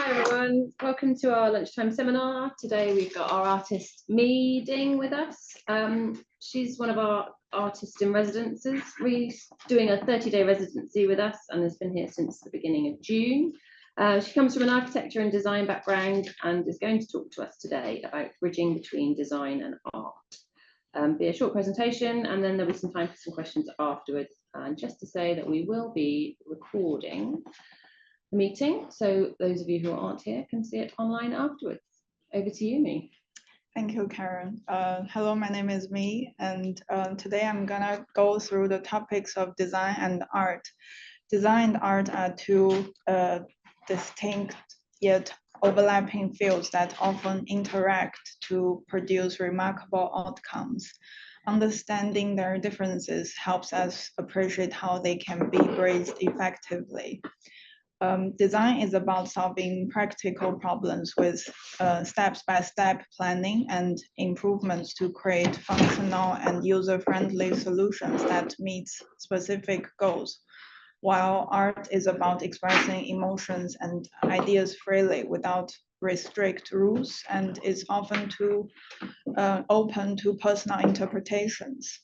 Hi everyone, welcome to our lunchtime seminar. Today we've got our artist Meeting with us. She's one of our artists in residences. She's doing a 30-day residency with us and has been here since the beginning of June. She comes from an architecture and design background and is going to talk to us today about bridging between design and art. Be a short presentation and then there'll be some time for some questions afterwards. And just to say that we will be recording the meeting, so those of you who aren't here can see it online afterwards. Over to you, Mi. Thank you, Karen. Hello, my name is Mi, and today I'm gonna go through the topics of design and art. Design and art are two distinct yet overlapping fields that often interact to produce remarkable outcomes. Understanding their differences helps us appreciate how they can be bridged effectively. Design is about solving practical problems with step-by-step planning and improvements to create functional and user-friendly solutions that meet specific goals, while art is about expressing emotions and ideas freely without strict rules and is often too open to personal interpretations.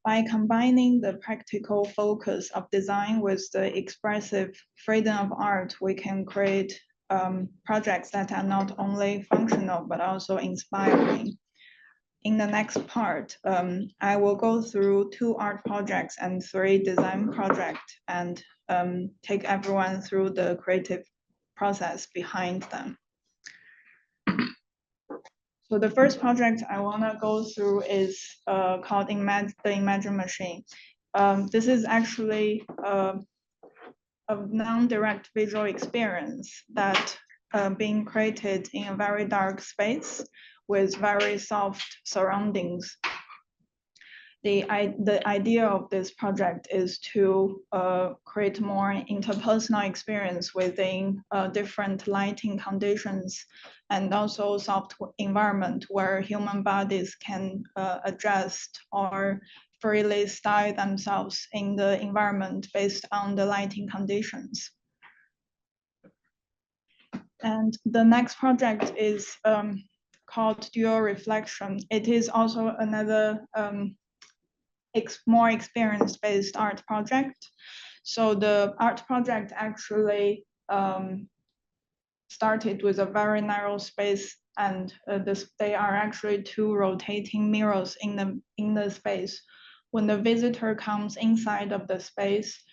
By combining the practical focus of design with the expressive freedom of art, we can create projects that are not only functional, but also inspiring. In the next part, I will go through 2 art projects and 3 design projects and take everyone through the creative process behind them. So the first project I want to go through is called the Imagine Machine. This is actually a non-direct visual experience that being created in a very dark space with very soft surroundings. The idea of this project is to create more interpersonal experience within different lighting conditions and also soft environment where human bodies can adjust or freely style themselves in the environment based on the lighting conditions. And the next project is called Dual Reflection. It is also another more experience-based art project. So the art project actually started with a very narrow space, and they are actually 2 rotating mirrors in the space. When the visitor comes inside of the space,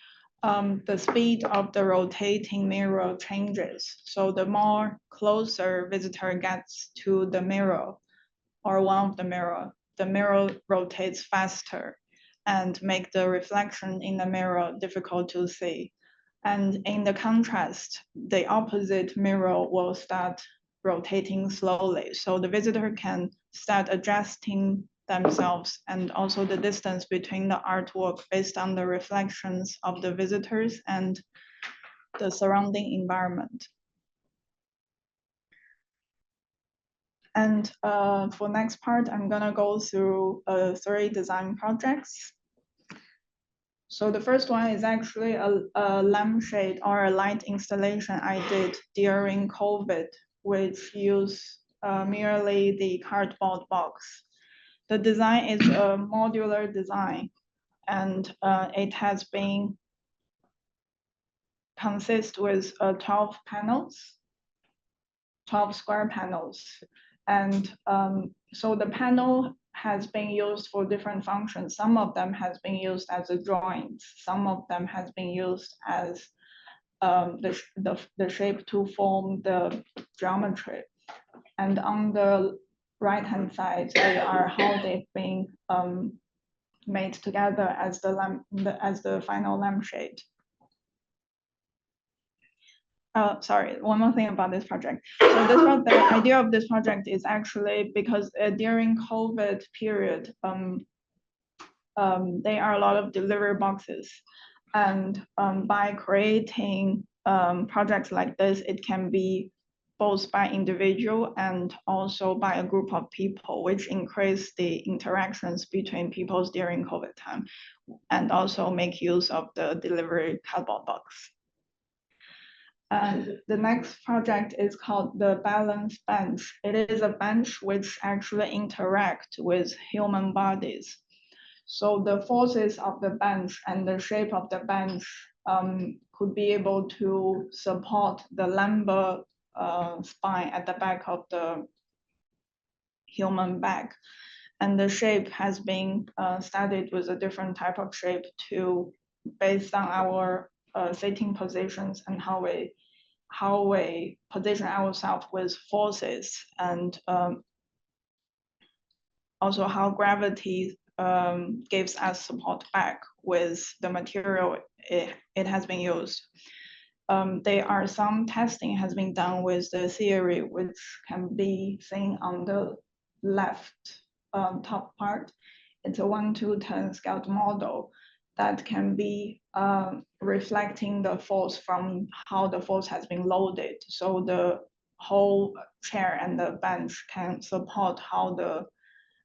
the speed of the rotating mirror changes. So the more closer visitor gets to the mirror or one of the mirror rotates faster and make the reflection in the mirror difficult to see. And in the contrast, the opposite mirror will start rotating slowly. So the visitor can start adjusting themselves and also the distance between the artwork based on the reflections of the visitors and the surrounding environment. And for next part, I'm gonna go through 3 design projects. So the first one is actually a lampshade or a light installation I did during COVID, which used merely the cardboard box. The design is a modular design, and it has been consist with 12 panels, 12 square panels. And so the panel has been used for different functions. Some of them has been used as a joint. Some of them has been used as the shape to form the geometry. And on the right-hand side, they are how they've been made together as the final lampshade. Sorry, one more thing about this project. So the idea of this project is actually because during COVID period, there are a lot of delivery boxes. And by creating projects like this, it can be both by individual and also by a group of people, which increase the interactions between people during COVID time and also make use of the delivery cardboard box. And the next project is called the balance bench. It is a bench which actually interact with human bodies. So the forces of the bench and the shape of the bench could be able to support the lumbar spine at the back of the human back. And the shape has been studied with a different type of shape to based on our sitting positions and how we position ourselves with forces, and also how gravity gives us support back with the material it has been used. There are some testing has been done with the theory, which can be seen on the left top part. It's a 1-to-10 scaled model that can be reflecting the force from how the force has been loaded. So the whole chair and the bench can support how the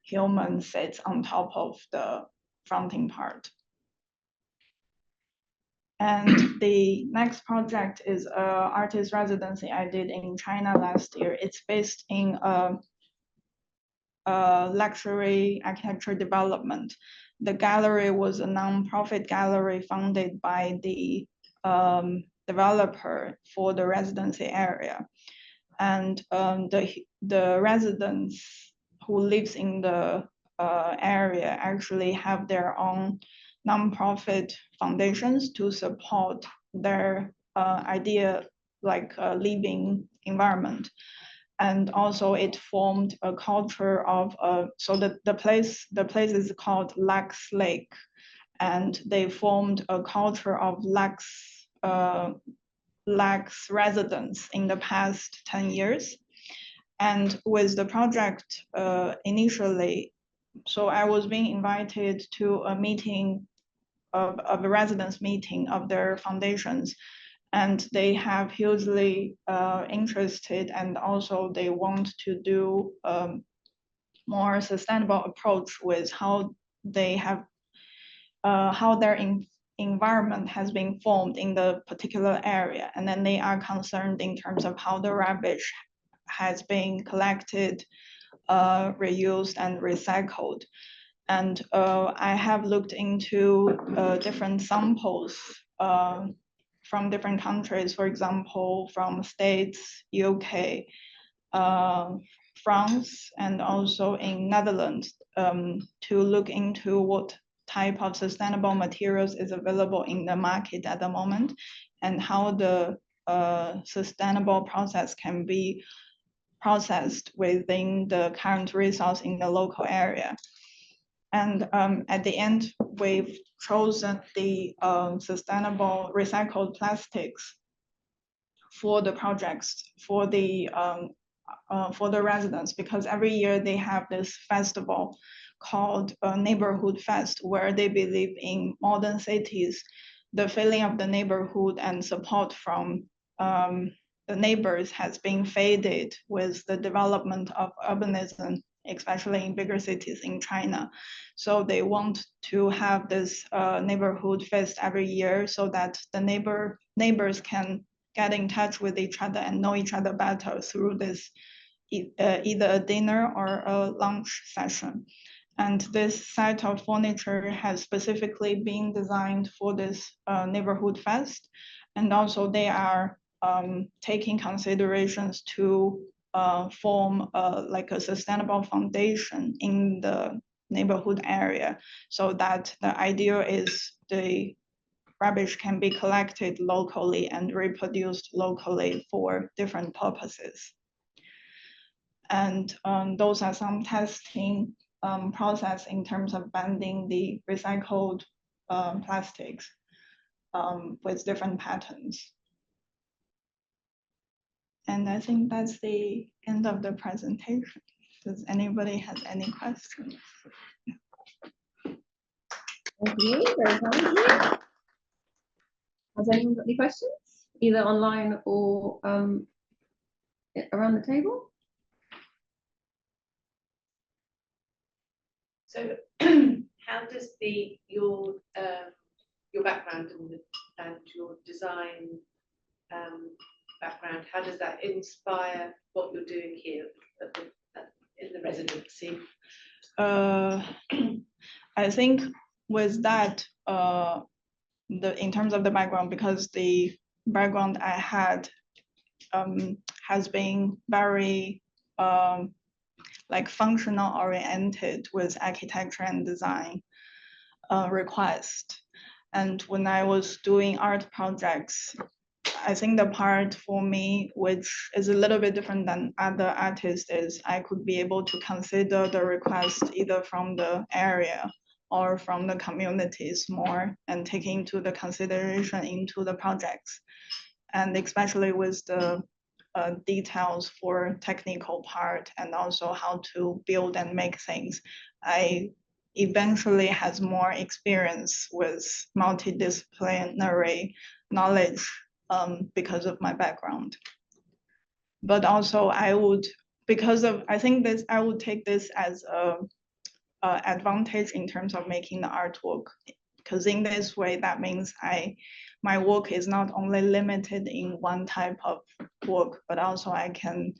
human sits on top of the fronting part. And the next project is an artist residency I did in China last year. It's based in luxury architecture development. The gallery was a non-profit gallery funded by the developer for the residency area. And the residents who lives in the area actually have their own non-profit foundations to support their idea, like a living environment. And also it formed a culture of, so the place is called Lax Lake, and they formed a culture of Lax residents in the past 10 years. And with the project initially, so I was being invited to a meeting of a residence meeting of their foundations, and they have hugely interested, and also they want to do more sustainable approach with how they have how their environment has been formed in the particular area, and then they are concerned in terms of how the rubbish has been collected, reused, and recycled. And I have looked into different samples from different countries, for example, from States, UK, France, and also in Netherlands, to look into what type of sustainable materials is available in the market at the moment, and how the sustainable process can be processed within the current resource in the local area. And at the end, we've chosen the sustainable recycled plastics for the projects, for the residents, because every year they have this festival called Neighborhood Fest, where they believe in modern cities, the feeling of the neighborhood and support from the neighbors has been faded with the development of urbanism, especially in bigger cities in China. So they want to have this neighborhood fest every year, so that the neighbors can get in touch with each other and know each other better through this either a dinner or a lunch session. And this set of furniture has specifically been designed for this neighborhood fest. And also they are taking considerations to form like a sustainable foundation in the neighborhood area, so that the idea is the rubbish can be collected locally and reproduced locally for different purposes. And those are some testing process in terms of bending the recycled plastics with different patterns. And I think that's the end of the presentation. Does anybody have any questions? Thank you, very kind. Has anyone got any questions, either online or around the table? So how does your background and your design background, how does that inspire what you're doing here in the residency? I think with that, in terms of the background, because the background I had has been very like functional oriented with architecture and design request. And when I was doing art projects, I think the part for me, which is a little bit different than other artists, is I could be able to consider the request either from the area or from the communities more and take into the consideration into the projects. And especially with the details for technical part and also how to build and make things, I eventually has more experience with multidisciplinary knowledge because of my background. But also I would, I think this, I would take this as a advantage in terms of making the artwork, because in this way, that means my work is not only limited in one type of work, but also I can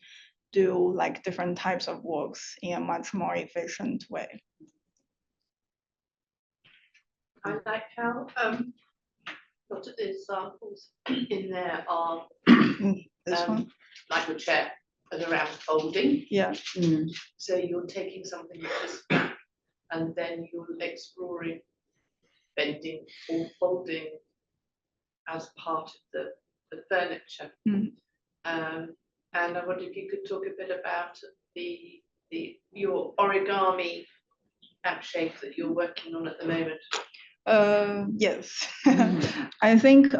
do like different types of works in a much more efficient way. I like how lots of the examples in there are This one? like a chair and around folding. Yeah. So you're taking something that is flat and then you're exploring bending or folding as part of the furniture. And I wonder if you could talk a bit about your origami app shape that you're working on at the moment. Yes, I think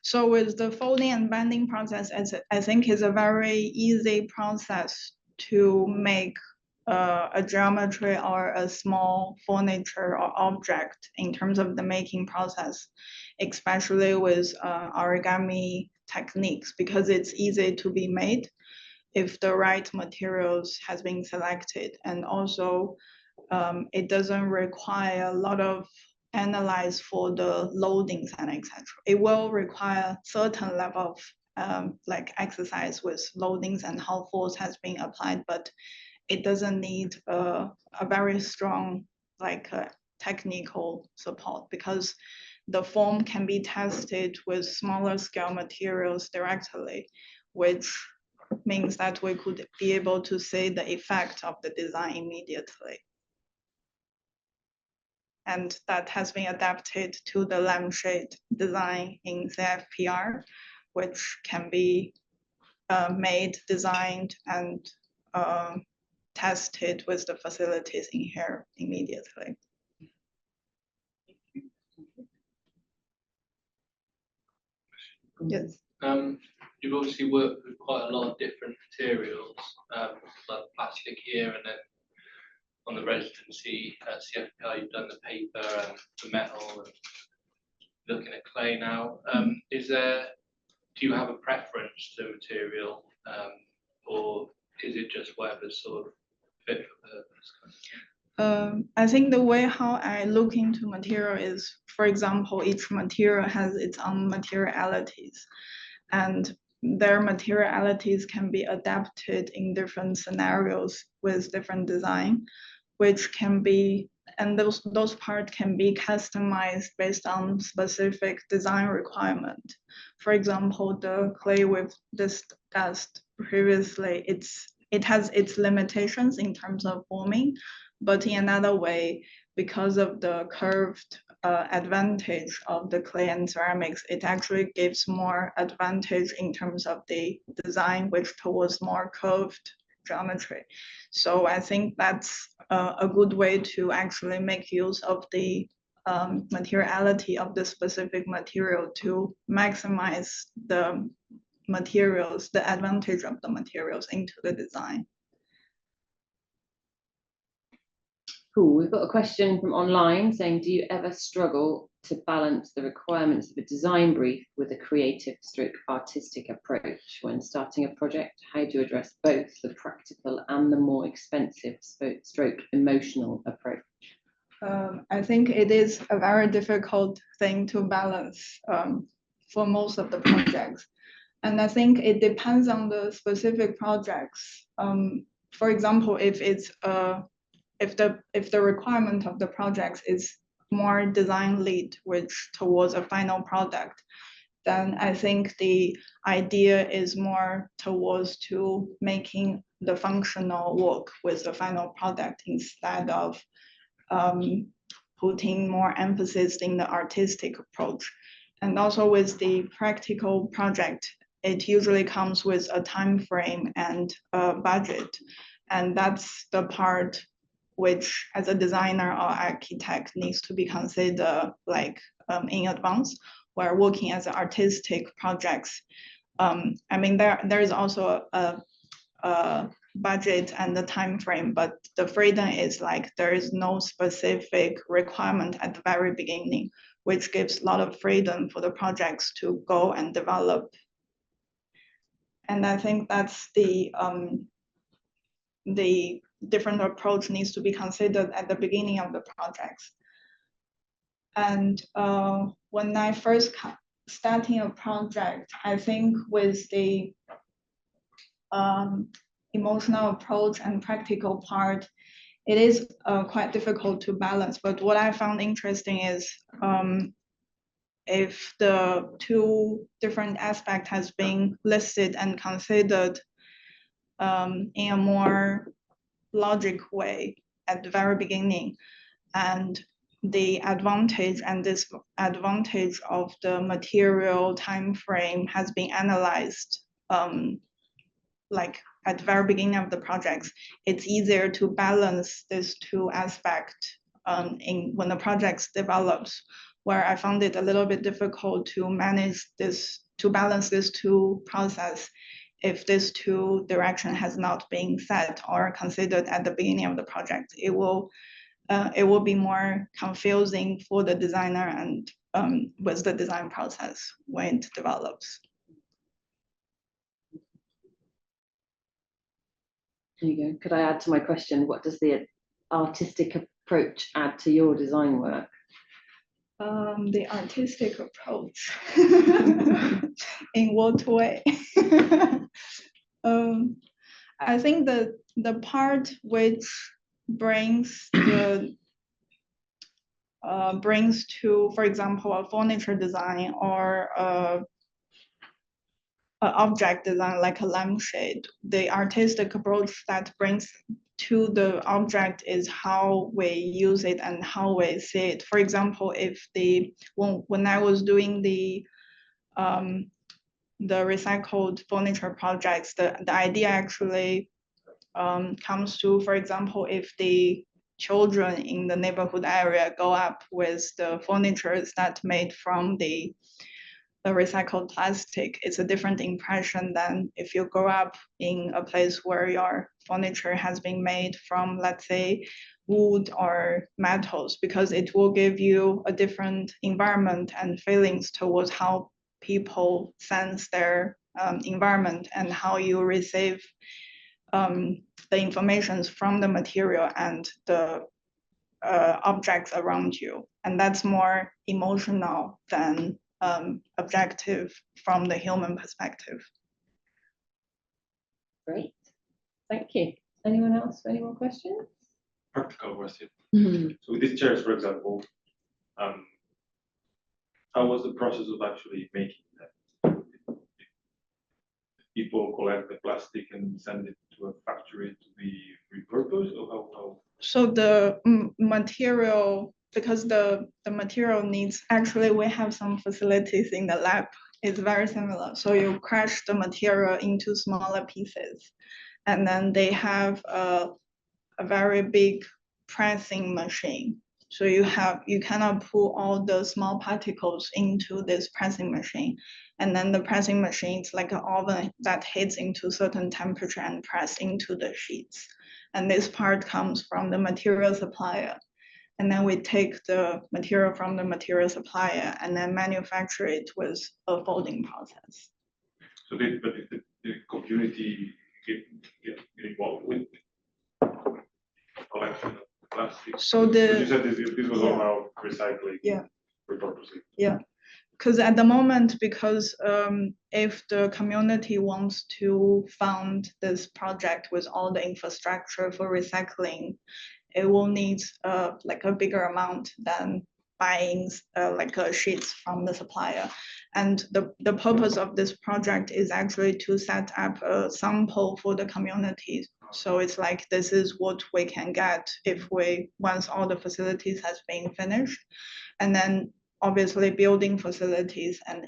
so. With the folding and bending process, I think is a very easy process to make a geometry or a small furniture or object in terms of the making process, especially with origami techniques, because it's easy to be made if the right materials has been selected, and also it doesn't require a lot of analyze for the loadings and etc. It will require certain level of like exercise with loadings and how force has been applied, but it doesn't need a very strong like technical support, because the form can be tested with smaller scale materials directly, which means that we could be able to see the effect of the design immediately. And that has been adapted to the lampshade design in CFPR, which can be made, designed, and tested with the facilities in here immediately. Yes. You've obviously worked with quite a lot of different materials, like plastic here, and then on the residency at CFPR, you've done the paper and the metal, and looking at clay now. Do you have a preference to material, or is it just whatever's sort of fit for purpose? I think the way how I look into material is, for example, each material has its own materialities, and their materialities can be adapted in different scenarios with different design, which can be, and those parts can be customized based on specific design requirement. For example, the clay we've discussed previously, it has its limitations in terms of forming, but in another way, because of the curved advantage of the clay and ceramics, it actually gives more advantage in terms of the design, which towards more curved geometry. So I think that's a good way to actually make use of the materiality of the specific material to maximize the materials, the advantage of the materials into the design. Cool. We've got a question from online saying, do you ever struggle to balance the requirements of a design brief with a creative stroke artistic approach when starting a project? How do you address both the practical and the more expensive stroke emotional approach? I think it is a very difficult thing to balance for most of the projects. And I think it depends on the specific projects. For example, if the requirement of the projects is more design lead, which towards a final product, then I think the idea is more towards to making the functional work with the final product instead of putting more emphasis in the artistic approach. And also with the practical project, it usually comes with a time frame and a budget. And that's the part which as a designer or architect needs to be considered like in advance, where working as artistic projects. I mean, there is also a budget and the time frame, but the freedom is like there is no specific requirement at the very beginning, which gives a lot of freedom for the projects to go and develop. And I think that's the different approach needs to be considered at the beginning of the projects. And when I first starting a project, I think with the emotional approach and practical part, it is quite difficult to balance. But what I found interesting is if the two different aspects has been listed and considered in a more logic way at the very beginning, and the advantage and disadvantage of the material time frame has been analyzed like at the very beginning of the projects, it's easier to balance these two aspects when the project develops, where I found it a little bit difficult to manage this, to balance these two processes if this two direction has not been set or considered at the beginning of the project. It will be more confusing for the designer and with the design process when it develops. There you go. Could I add to my question? What does the artistic approach add to your design work? The artistic approach. In what way? I think the part which brings to, for example, a furniture design or object design like a lampshade, the artistic approach that brings to the object is how we use it and how we see it. For example, if when I was doing the recycled furniture projects, the idea actually comes to, for example, if the children in the neighborhood area go up with the furniture that made from the recycled plastic, it's a different impression than if you grow up in a place where your furniture has been made from, let's say, wood or metals, because it will give you a different environment and feelings towards how people sense their environment and how you receive the information from the material and the objects around you. And that's more emotional than objective from the human perspective. Great, thank you. Anyone else for any more questions? Practical question. So with these chairs, for example, how was the process of actually making them? People collect the plastic and send it to a factory to be repurposed, or how? So the material, because the material needs, actually we have some facilities in the lab, it's very similar. So you crush the material into smaller pieces, and then they have a very big pressing machine. So you cannot put all the small particles into this pressing machine. And then the pressing machine is like an oven that heats into certain temperature and press into the sheets. And this part comes from the material supplier. And then we take the material from the material supplier and then manufacture it with a folding process. So the community get involved with collection of plastic. So you said this was all yeah. about recycling. Yeah. Repurposing. Yeah. because at the moment, because if the community wants to fund this project with all the infrastructure for recycling, it will need like a bigger amount than buying sheets from the supplier. And the purpose of this project is actually to set up a sample for the communities. So it's like, this is what we can get if once all the facilities has been finished. And then obviously building facilities and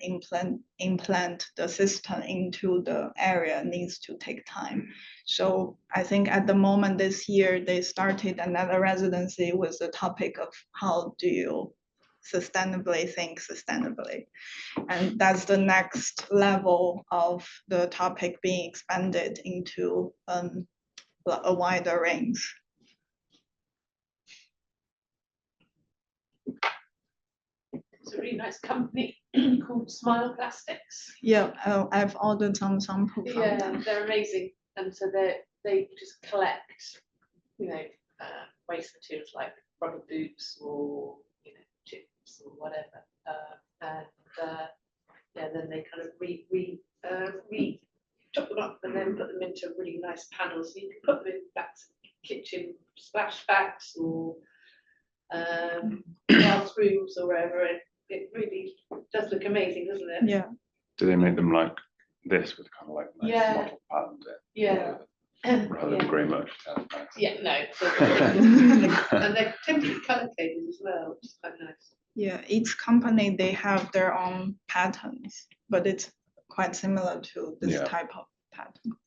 implant the system into the area needs to take time. So I think at the moment this year, they started another residency with the topic of how do you sustainably think sustainably. And that's the next level of the topic being expanded into a wider range. It's a really nice company called Smile Plastics. Yeah, I've ordered some samples from Yeah, them. they're amazing. And so they just collect, waste materials like rubber boots or, chips or whatever. Then they kind of chop them up and then put them into really nice panels. So you can put them in kitchen splashbacks or bathrooms or wherever. It really does look amazing, doesn't it? Yeah. Do they make them like this with kind of like nice Yeah. model patterns Yeah. rather than grey merch? Nice. Yeah, no. And they're typically colour coded as well, which is quite nice. Yeah, each company, they have their own patterns, but it's quite similar to this Yeah. type of pattern.